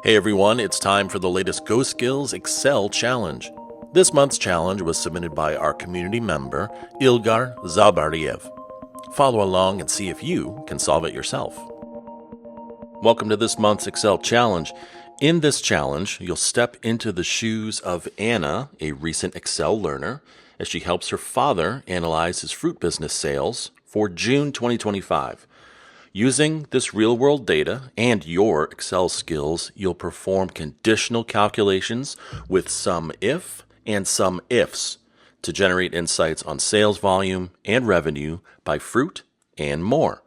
Hey everyone, it's time for the latest GoSkills Excel challenge. This month's challenge was submitted by our community member, Ilgar Zarbaliyev. Follow along and see if you can solve it yourself. Welcome to this month's Excel challenge. In this challenge, you'll step into the shoes of Anna, a recent Excel learner, as she helps her father analyze his fruit business sales for June 2025. Using this real-world data and your Excel skills, you'll perform conditional calculations with SUMIF and SUMIFS to generate insights on sales volume and revenue by fruit and more.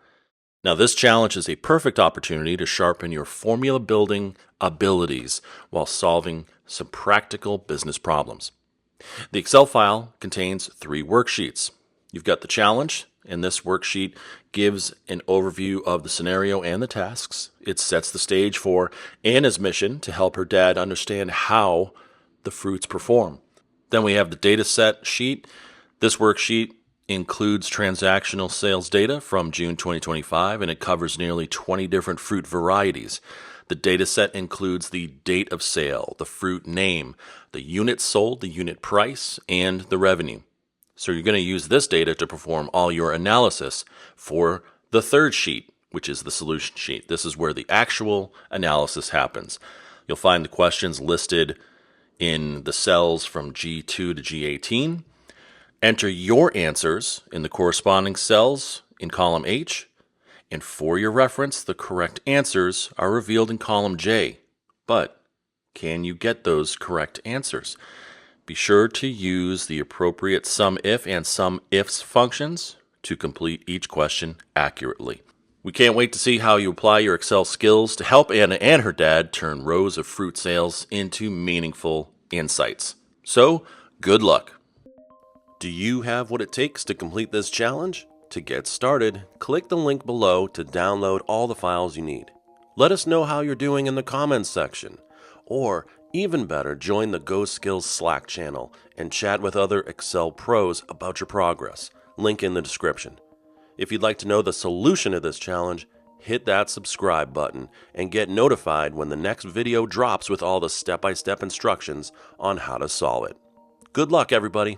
Now, this challenge is a perfect opportunity to sharpen your formula-building abilities while solving some practical business problems. The Excel file contains 3 worksheets. You've got the challenge, and this worksheet gives an overview of the scenario and the tasks. It sets the stage for Anna's mission to help her dad understand how the fruits perform. Then we have the data set sheet. This worksheet includes transactional sales data from June 2025, and it covers nearly 20 different fruit varieties. The data set includes the date of sale, the fruit name, the units sold, the unit price, and the revenue. So you're going to use this data to perform all your analysis for the third sheet, which is the solution sheet. This is where the actual analysis happens. You'll find the questions listed in the cells from G2 to G18. Enter your answers in the corresponding cells in column H. And for your reference, the correct answers are revealed in column J. But can you get those correct answers? Be sure to use the appropriate SUMIF and SUMIFS functions to complete each question accurately. We can't wait to see how you apply your Excel skills to help Anna and her dad turn rows of fruit sales into meaningful insights. So, good luck. Do you have what it takes to complete this challenge? To get started, click the link below to download all the files you need. Let us know how you're doing in the comments section. Or, even better, join the GoSkills Slack channel and chat with other Excel pros about your progress. Link in the description. If you'd like to know the solution to this challenge, hit that subscribe button and get notified when the next video drops with all the step-by-step instructions on how to solve it. Good luck, everybody!